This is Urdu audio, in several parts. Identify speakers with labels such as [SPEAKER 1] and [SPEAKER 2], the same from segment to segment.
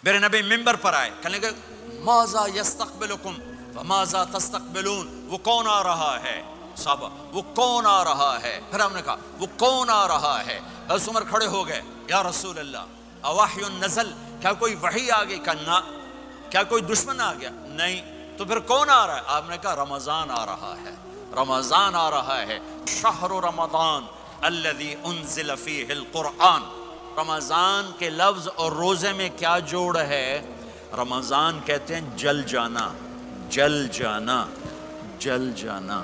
[SPEAKER 1] میرے نبی ممبر پر آئے، کہنے لگے ماذا یستقبلکم وماذا تستقبلون، وہ کون آ رہا ہے؟ صحابہ وہ کون آ رہا ہے؟ پھر ہم نے کہا وہ کون آ رہا ہے؟ حضرت عمر کھڑے ہو گئے، یا رسول اللہ اواحی نزل، کیا کوئی وحی آ گئی؟ کہا کیا کوئی دشمن آ گیا؟ نہیں، تو پھر کون آ رہا ہے؟ آپ نے کہا رمضان آ رہا ہے، رمضان آ رہا ہے، شہر رمضان الذی انزل فیہ القرآن۔ رمضان کے لفظ اور روزے میں کیا جوڑ ہے؟ رمضان کہتے ہیں جل جانا، جل جانا، جل جانا۔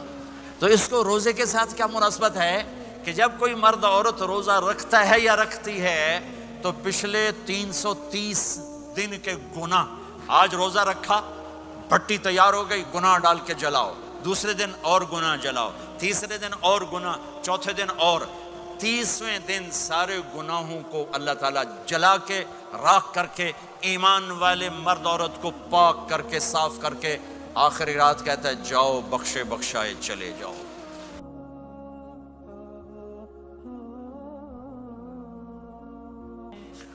[SPEAKER 1] تو اس کو روزے کے ساتھ کیا مناسبت ہے کہ جب کوئی مرد عورت روزہ رکھتا ہے یا رکھتی ہے تو پچھلے 330 دن کے گناہ، آج روزہ رکھا، بھٹی تیار ہو گئی، گناہ ڈال کے جلاؤ، دوسرے دن اور گناہ جلاؤ، تیسرے دن اور گناہ، چوتھے دن اور، 30ویں دن سارے گناہوں کو اللہ تعالیٰ جلا کے راکھ کر کے ایمان والے مرد عورت کو پاک کر کے صاف کر کے آخری رات کہتا ہے جاؤ بخشے بخشائے چلے جاؤ۔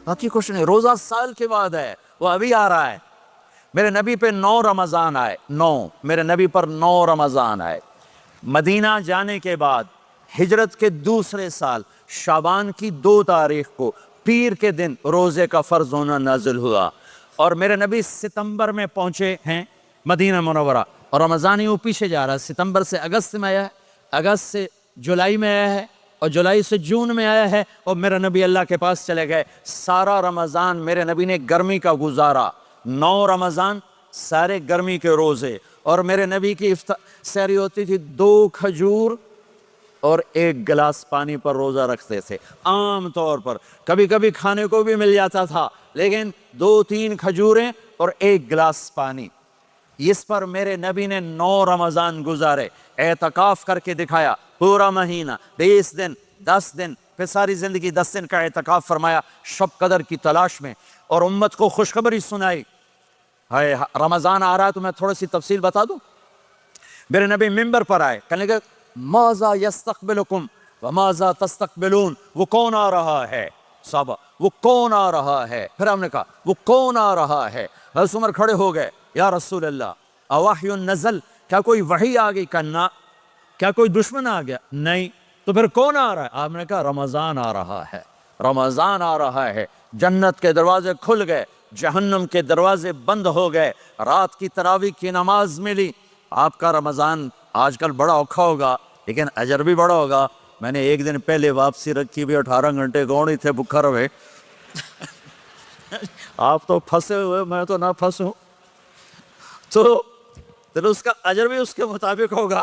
[SPEAKER 1] باقی کچھ نہیں، روزہ سال کے بعد ہے، وہ ابھی آ رہا ہے۔ میرے نبی پہ 9 رمضان آئے، 9 میرے نبی پر 9 رمضان آئے۔ مدینہ جانے کے بعد ہجرت کے دوسرے سال شعبان کی 2 تاریخ کو پیر کے دن روزے کا فرض ہونا نازل ہوا، اور میرے نبی ستمبر میں پہنچے ہیں مدینہ منورہ، اور رمضان یوں پیچھے جا رہا ہے، ستمبر سے اگست میں آیا ہے، اگست سے جولائی میں آیا ہے، اور جولائی سے جون میں آیا ہے، اور میرے نبی اللہ کے پاس چلے گئے۔ سارا رمضان میرے نبی نے گرمی کا گزارا، 9 رمضان سارے گرمی کے روزے، اور میرے نبی کی سحری ہوتی تھی 2 کھجور اور 1 گلاس پانی پر روزہ رکھتے تھے عام طور پر، کبھی کبھی کھانے کو بھی مل جاتا تھا، لیکن 2-3 کھجوریں اور 1 گلاس پانی۔ اس پر میرے نبی نے 9 رمضان گزارے، اعتکاف کر کے دکھایا، پورا مہینہ 20 دن 10 دن، پھر ساری زندگی 10 دن کا اعتکاف فرمایا شب قدر کی تلاش میں، اور امت کو خوشخبری سنائی۔ رمضان آ رہا ہے تو میں تھوڑی سی تفصیل بتا دوں۔ میرے نبی ممبر پر آئے، کہنے لگے ماذا یستقبلکم وماذا تستقبلون، وہ کون آ رہا ہے؟ صحابہ وہ کون آ رہا ہے؟ پھر ہم نے کہا وہ کون آ رہا ہے؟ حضرت عمر کھڑے ہو گئے، یا رسول اللہ اواحی نزل، کیا کوئی وحی آ گئی؟ کہا کیا کوئی دشمن آ گیا؟ نہیں، تو پھر کون آ رہا ہے؟ آپ نے کہا رمضان آ رہا ہے، رمضان آ رہا ہے۔ جنت کے دروازے کھل گئے، جہنم کے دروازے بند ہو گئے، رات کی تراویح کی نماز ملی۔ آپ کا رمضان آج کل بڑا اوکھا ہوگا لیکن اجر بھی بڑا ہوگا۔ میں نے 1 دن پہلے واپسی رکھی بھی، 18 گھنٹے گوڑی تھے بکھر ہوئے۔ آپ تو پھنسے ہوئے، میں تو نہ پھنسوں، تو اس کا اجر بھی اس کے مطابق ہوگا،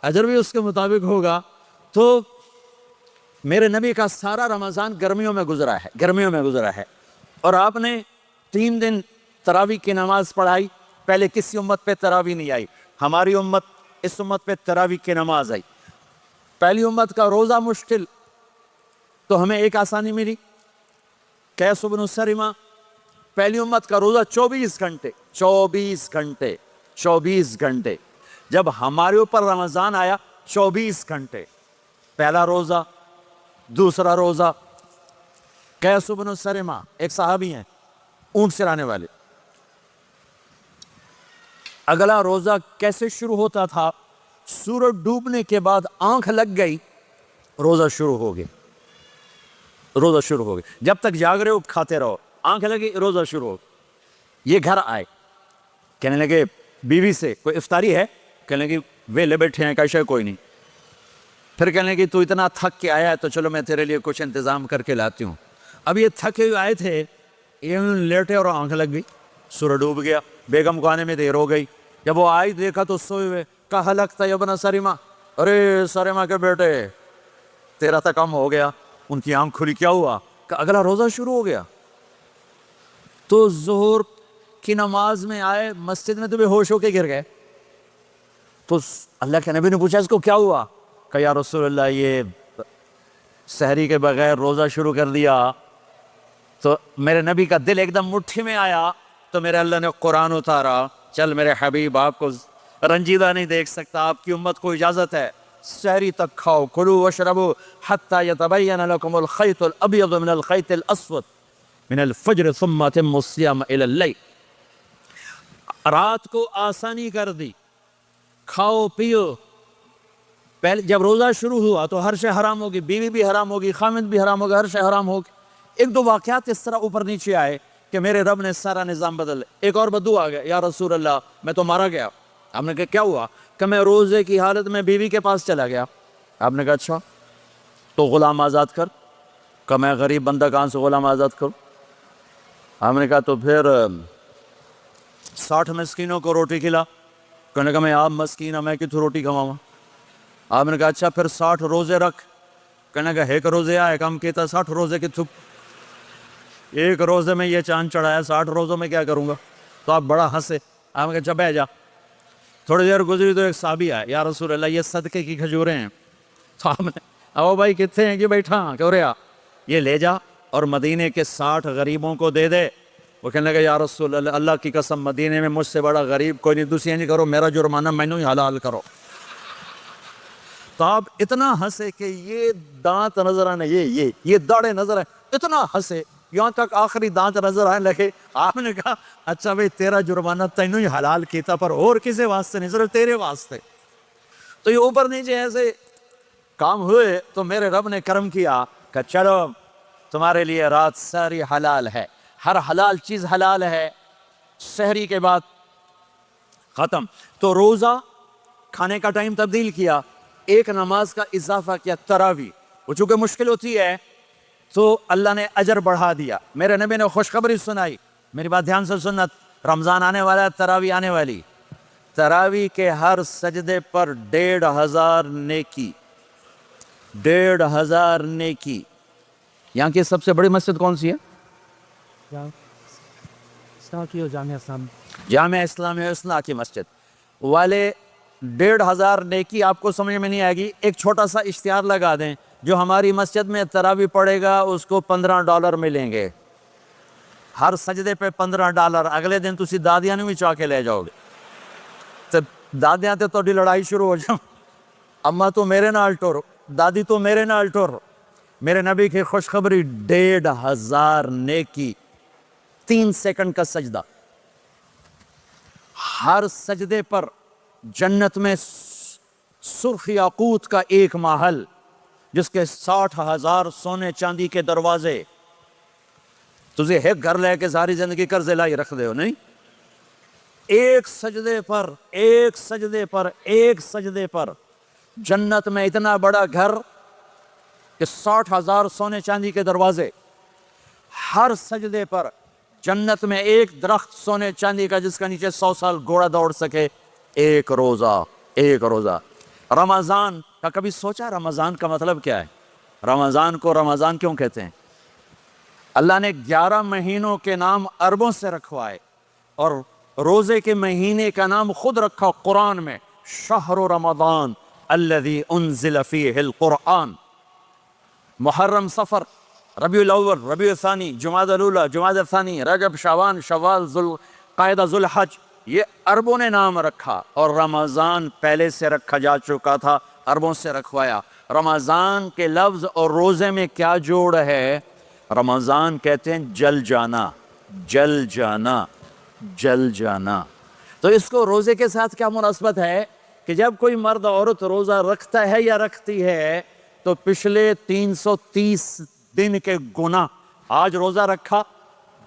[SPEAKER 1] اجر بھی اس کے مطابق ہوگا۔ تو میرے نبی کا سارا رمضان گرمیوں میں گزرا ہے، گرمیوں میں گزرا ہے، اور آپ نے 3 دن تراویح کی نماز پڑھائی۔ پہلے کسی امت پہ تراویح نہیں آئی، ہماری امت، اس امت پہ تراویح کی نماز آئی۔ پہلی امت کا روزہ مشکل، تو ہمیں ایک آسانی ملی، قیس بن سلمہ۔ پہلی امت کا روزہ 24 گھنٹے، 24 گھنٹے، 24 گھنٹے۔ جب ہمارے اوپر رمضان آیا 24 گھنٹے، پہلا روزہ، دوسرا روزہ۔ قیس بن سلمہ ایک صحابی ہیں، اونٹ چرانے والے۔ اگلا روزہ کیسے شروع ہوتا تھا؟ سورج ڈوبنے کے بعد آنکھ لگ گئی، روزہ شروع ہو گیا، روزہ شروع ہو گیا۔ جب تک جاگ رہے ہو کھاتے رہو، آنکھ لگی روزہ شروع ہو گیا۔ یہ گھر آئے، کہنے لگے بیوی سے کوئی افطاری ہے؟ کہنے لگے ویلے بیٹھے ہیں، کیسے کوئی نہیں۔ پھر کہنے لگے تو اتنا تھک کے آیا ہے تو چلو میں تیرے لیے کچھ انتظام کر کے لاتی ہوں۔ اب یہ تھکے ہوئے آئے تھے، یہ لیٹے اور آنکھ لگ گئی، سورج ڈوب گیا، بیگم کو آنے میں دیر ہو گئی۔ جب وہ آئی دیکھا تو سوئے ہوئے، کہا لگتا ہے ابن سلمہ، ارے سلمہ کے بیٹے تیرا تو کم ہو گیا۔ ان کی آنکھ کھلی، کیا ہوا؟ کہ اگلا روزہ شروع ہو گیا۔ تو ظہر کی نماز میں آئے، مسجد میں تو بے ہوش ہو کے گر گئے۔ تو اللہ کے نبی نے پوچھا اس کو کیا ہوا؟ کہ یا رسول اللہ یہ سحری کے بغیر روزہ شروع کر دیا۔ تو میرے نبی کا دل ایک دم مٹھی میں آیا، تو میرے اللہ نے قرآن اتارا، چل میرے حبیب آپ کو رنجیدہ نہیں دیکھ سکتا، آپ کی امت کو اجازت ہے، سحری تک کھاؤ، کلوا واشربوا حتی یتبین لکم الخیط الابیض من الخیط الاسود۔ من الفجر ثم اتم الصيام الى الليل. رات کو آسانی کر دی، کھاؤ پیو. پہلے جب روزہ شروع ہوا تو ہر شے حرام ہوگی، بیوی بھی حرام ہوگی، خامد بھی حرام ہوگا، ہر شے حرام ہوگی. ایک دو واقعات اس طرح اوپر نیچے آئے کہ میرے رب نے سارا نظام بدل. ایک اور بدو آ گیا، یا رسول اللہ میں تو مارا گیا. آپ نے کہا کیا ہوا؟ کہ میں روزے کی حالت میں بیوی کے پاس چلا گیا. آپ نے کہا اچھا تو غلام آزاد کر. کہ میں غریب بندہ کہاں سے غلام آزاد کروں؟ آپ نے کہا تو پھر 60 مسکینوں کو روٹی کھلا. کہنے کا میں آپ مسکین ہوں، میں کتوں روٹی کھواؤں؟ آپ نے کہا اچھا پھر 60 روزے رکھ. کہنے کا ایک روزے آئے کم کیتا 60 روزے کتوں؟ ایک روزے میں یہ چاند چڑھایا، 60 روزوں میں کیا کروں گا؟ تو آپ بڑا ہنسے. آپ نے کہا اچھا بیٹھ جا. تھوڑی دیر گزری تو ایک صحابی آئے، یا رسول اللہ یہ صدقے کی کھجوریں ہیں. تو آپ نے او بھائی کتنے ہیں کہ بیٹھا کیوں رہا، یہ لے جا اور مدینے کے 60 غریبوں کو دے دے. وہ کہنے لگا یا رسول اللہ اللہ کی قسم مدینے میں مجھ سے بڑا غریب کوئی نہیں، دوسری نہیں کرو، میرا جرمانہ مینوں ہی حلال کرو. تو آپ اتنا ہنسے کہ یہ دانت نظر آنے، یہ داڑھیں نظر آئے، اتنا ہنسے یہاں تک آخری دانت نظر آنے لگے. آپ نے کہا اچھا بھئی تیرا جرمانہ تینوں ہی حلال کیتا پر اور کسے واسطے نہیں، صرف تیرے واسطے. تو یہ اوپر نیچے ایسے کام ہوئے تو میرے رب نے کرم کیا کہ چلو تمہارے لیے رات ساری حلال ہے، ہر حلال چیز حلال ہے. سحری کے بعد ختم. تو روزہ کھانے کا ٹائم تبدیل کیا، ایک نماز کا اضافہ کیا، تراویح. وہ چونکہ مشکل ہوتی ہے تو اللہ نے اجر بڑھا دیا. میرے نبی نے خوشخبری سنائی، میری بات دھیان سے سننا، رمضان آنے والا ہے، تراویح آنے والی. تراویح کے ہر سجدے پر 1500 نیکی، 1500 نیکی. یہاں کی سب سے بڑی مسجد کون سی ہے؟ جامعہ اسلامیہ اصلاح کی مسجد والے. 1500 نیکی آپ کو سمجھ میں نہیں آئے گی. ایک چھوٹا سا اشتہار لگا دیں، جو ہماری مسجد میں تراویح پڑے گا اس کو $15 ملیں گے، ہر سجدے پہ $15. اگلے دن تسی دادیاں نے بھی چاہ کے لے جاؤ گے. تو دادیاں تے تھوڑی لڑائی شروع ہو جاؤ، اماں تو میرے نال ٹور، دادی تو میرے نال ٹور. میرے نبی کی خوشخبری 1500 نیکی، 3 سیکنڈ کا سجدہ. ہر سجدے پر جنت میں سرخ یاقوت کا ایک محل جس کے 60,000 سونے چاندی کے دروازے. تجھے ایک گھر لے کے ساری زندگی قرضے لائی رکھ دے ہو نہیں. ایک سجدے پر، ایک سجدے پر، ایک سجدے پر جنت میں اتنا بڑا گھر کہ 60,000 سونے چاندی کے دروازے. ہر سجدے پر جنت میں ایک درخت سونے چاندی کا جس کا نیچے 100 سال گھوڑا دوڑ سکے. ایک روزہ، ایک روزہ. رمضان کا کبھی سوچا رمضان کا مطلب کیا ہے؟ رمضان کو رمضان کیوں کہتے ہیں؟ اللہ نے 11 مہینوں کے نام عربوں سے رکھوائے اور روزے کے مہینے کا نام خود رکھا قرآن میں، شہر رمضان الذی انزل فیہ القرآن. محرم، صفر، ربیع الاول، ربیع الثانی، جمادی الاولیٰ، جمادی الثانی، رجب، شعبان، شوال، ذوالقعدہ، ذوالحج، یہ عربوں نے نام رکھا. اور رمضان پہلے سے رکھا جا چکا تھا، عربوں سے رکھوایا. رمضان کے لفظ اور روزے میں کیا جوڑ ہے؟ رمضان کہتے ہیں جل جانا، جل جانا، جل جانا. تو اس کو روزے کے ساتھ کیا مناسبت ہے کہ جب کوئی مرد عورت روزہ رکھتا ہے یا رکھتی ہے تو پچھلے 330 دن کے گناہ، آج روزہ رکھا،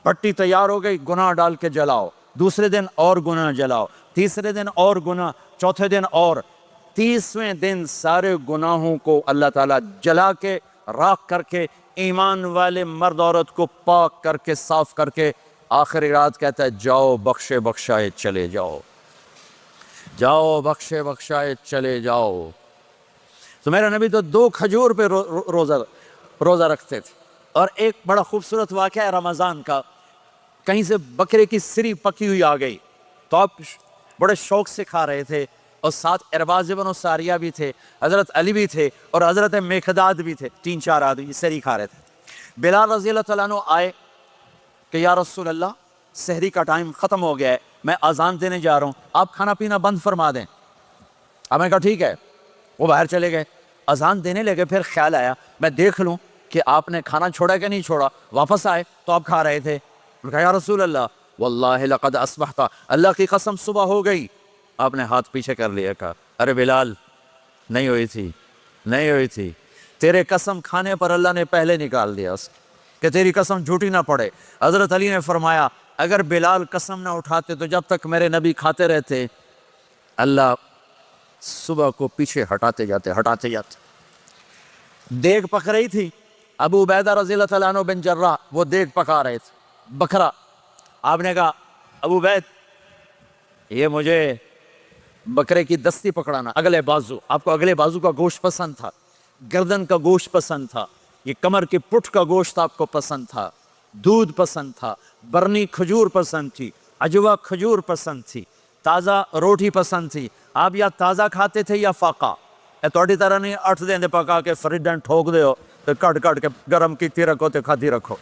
[SPEAKER 1] پٹی تیار ہو گئی، گناہ ڈال کے جلاؤ، دوسرے دن اور گناہ جلاؤ، تیسرے دن اور گناہ، چوتھے دن اور، 30ویں دن سارے گناہوں کو اللہ تعالیٰ جلا کے راکھ کر کے ایمان والے مرد عورت کو پاک کر کے صاف کر کے آخری رات کہتا ہے جاؤ بخشے بخشائے چلے جاؤ، جاؤ بخشے بخشائے چلے جاؤ. تو میرا نبی تو 2 کھجور پہ روزہ رکھتے تھے. اور ایک بڑا خوبصورت واقعہ ہے رمضان کا، کہیں سے بکرے کی سری پکی ہوئی آ گئی تو آپ بڑے شوق سے کھا رہے تھے، اور ساتھ ارباز بن ساریہ بھی تھے، حضرت علی بھی تھے اور حضرت میقداد بھی تھے، 3-4 آدمی سحری کھا رہے تھے. بلال رضی اللہ تعالیٰ عنہ آئے کہ یا رسول اللہ سحری کا ٹائم ختم ہو گیا ہے، میں اذان دینے جا رہا ہوں، آپ کھانا پینا بند فرما دیں. آپ نے کہا ٹھیک ہے. وہ باہر چلے گئے، اذان دینے لگے. پھر خیال آیا میں دیکھ لوں کہ آپ نے کھانا چھوڑا کہ نہیں چھوڑا؟ واپس آئے تو آپ کھا رہے تھے۔ انہوں نے کہا یا رسول اللہ واللہ لقد اصبحت، اللہ کی قسم صبح ہو گئی۔ آپ نے ہاتھ پیچھے کر لیا، کہا ارے بلال نہیں ہوئی تھی، نہیں ہوئی تھی، تیرے قسم کھانے پر اللہ نے پہلے نکال دیا اس کہ تیری قسم جھوٹی نہ پڑے۔ حضرت علی نے فرمایا اگر بلال قسم نہ اٹھاتے تو جب تک میرے نبی کھاتے رہتے اللہ صبح کو پیچھے ہٹاتے جاتے۔ دیگ پک رہی تھی، ابو عبیدہ رضی اللہ تعالیٰ عنہ بن جراح وہ دیگ پکا رہے تھے، بکرا۔ آپ نے کہا ابو عبید یہ مجھے بکرے کی دستی پکڑانا، اگلے بازو، آپ کو اگلے بازو کا گوشت پسند تھا، گردن کا گوشت پسند تھا، یہ کمر کی پٹھ کا گوشت آپ کو پسند تھا، دودھ پسند تھا، برنی کھجور پسند تھی، عجوا کھجور پسند تھی، تازہ روٹی پسند تھی۔ آپ یا تازہ کھاتے تھے یا فاقہ، تھوڑی طرح نہیں 8 دن پکا کے فریڈن ٹھوک دے ہو تو کٹ کے گرم کی رکھو تو کھاتی رکھو،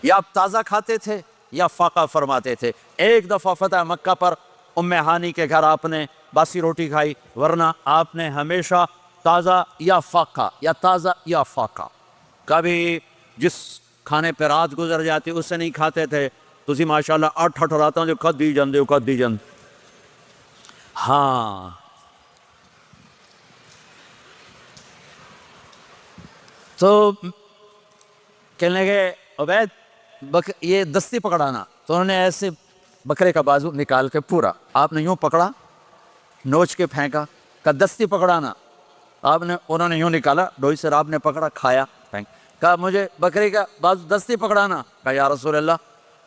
[SPEAKER 1] یا آپ تازہ کھاتے تھے یا فاقہ فرماتے تھے۔ ایک دفعہ فتح مکہ پر ام ہانی کے گھر آپ نے باسی روٹی کھائی، ورنہ آپ نے ہمیشہ تازہ یا فاقہ یا تازہ یا فاقہ، کبھی جس کھانے پہ رات گزر جاتی اس سے نہیں کھاتے تھے۔ تسی ماشاءاللہ 8 راتاں جو کھدی جاندے ہو کھدی جاندے۔ ہاں تو کہنے لگے عبید یہ دستی پکڑانا، تو انہوں نے ایسے بکرے کا بازو نکال کے پورا آپ نے یوں پکڑا، نوچ کے پھینکا، کہا دستی پکڑانا، آپ نے انہوں نے یوں نکالا ڈوئی سے، آپ نے پکڑا کھایا پھینک، کہا مجھے بکرے کا بازو دستی پکڑانا، کہا یا رسول اللہ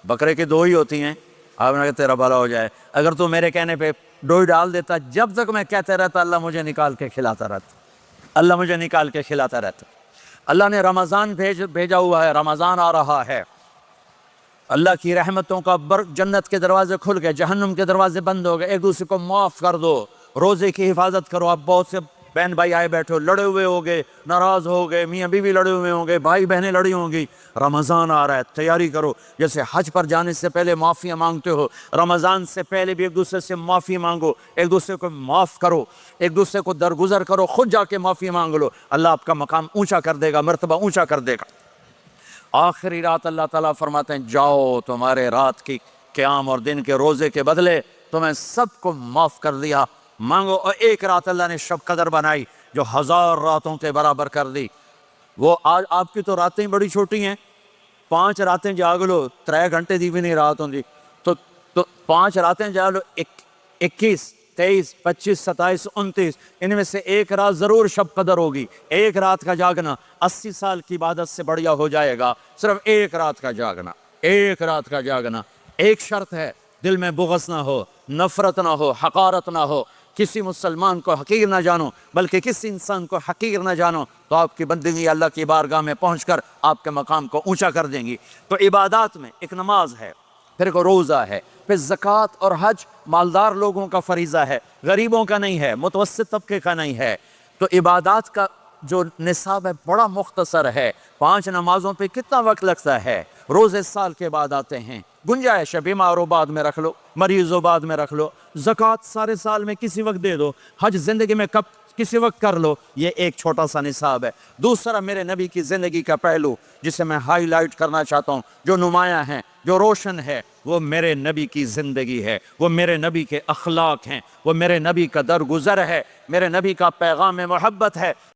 [SPEAKER 1] بکرے کی 2 ہی ہوتی ہیں۔ آپ نے کہا تیرا بھلا ہو جائے، اگر تو میرے کہنے پہ ڈوئی ڈال دیتا، جب تک میں کہتے رہتا اللہ مجھے نکال کے کھلاتا رہتا، اللہ مجھے نکال کے کھلاتا رہتا۔ اللہ نے رمضان بھیجا ہوا ہے، رمضان آ رہا ہے، اللہ کی رحمتوں کا جنت کے دروازے کھل گئے، جہنم کے دروازے بند ہو گئے، ایک دوسرے کو معاف کر دو، روزے کی حفاظت کرو۔ آپ بہت سے بہن بھائی آئے بیٹھے ہو، لڑے ہوئے ہوگے، ناراض ہو گئے، میاں بیوی لڑے ہوئے ہوں گے، بھائی بہنیں لڑی ہوں گی، رمضان آ رہا ہے، تیاری کرو۔ جیسے حج پر جانے سے پہلے معافیاں مانگتے ہو، رمضان سے پہلے بھی ایک دوسرے سے معافی مانگو، ایک دوسرے کو معاف کرو، ایک دوسرے کو درگزر کرو، خود جا کے معافی مانگ لو، اللہ آپ کا مقام اونچا کر دے گا، مرتبہ اونچا کر دے گا۔ آخری رات اللہ تعالیٰ فرماتے ہیں جاؤ تمہارے رات کی قیام اور دن کے روزے کے بدلے تمہیں سب کو معاف کر دیا، مانگو۔ اور ایک رات اللہ نے شب قدر بنائی جو 1000 راتوں کے برابر کر دی۔ وہ آج آپ کی تو راتیں بڑی چھوٹی ہیں، 5 راتیں جاگ لو، 3 گھنٹے دی بھی نہیں رات ہوندی، تو 5 راتیں جاگ لو، 21 23 25 27 29 ان میں سے ایک رات ضرور شب قدر ہوگی۔ ایک رات کا جاگنا 80 سال کی عبادت سے بڑھیا ہو جائے گا، صرف ایک رات کا جاگنا، ایک رات کا جاگنا۔ ایک شرط ہے، دل میں بغض نہ ہو، نفرت نہ ہو، حقارت نہ ہو، کسی مسلمان کو حقیر نہ جانو، بلکہ کسی انسان کو حقیر نہ جانو، تو آپ کی بندگی اللہ کی بارگاہ میں پہنچ کر آپ کے مقام کو اونچا کر دیں گی۔ تو عبادات میں ایک نماز ہے، پھر ایک روزہ ہے، پھر زکوٰۃ اور حج مالدار لوگوں کا فریضہ ہے، غریبوں کا نہیں ہے، متوسط طبقے کا نہیں ہے۔ تو عبادات کا جو نصاب ہے بڑا مختصر ہے، 5 نمازوں پہ کتنا وقت لگتا ہے، روزے سال کے بعد آتے ہیں، گنجائش ہے، بیمار ہو بعد میں رکھ لو، مریض ہو بعد میں رکھ لو، زکوٰۃ سارے سال میں کسی وقت دے دو، حج زندگی میں کب کسی وقت کر لو، یہ ایک چھوٹا سا نصاب ہے۔ دوسرا میرے نبی کی زندگی کا پہلو جسے میں ہائی لائٹ کرنا چاہتا ہوں، جو نمایاں ہے، جو روشن ہے، وہ میرے نبی کی زندگی ہے، وہ میرے نبی کے اخلاق ہیں، وہ میرے نبی کا درگزر ہے، میرے نبی کا پیغام محبت ہے۔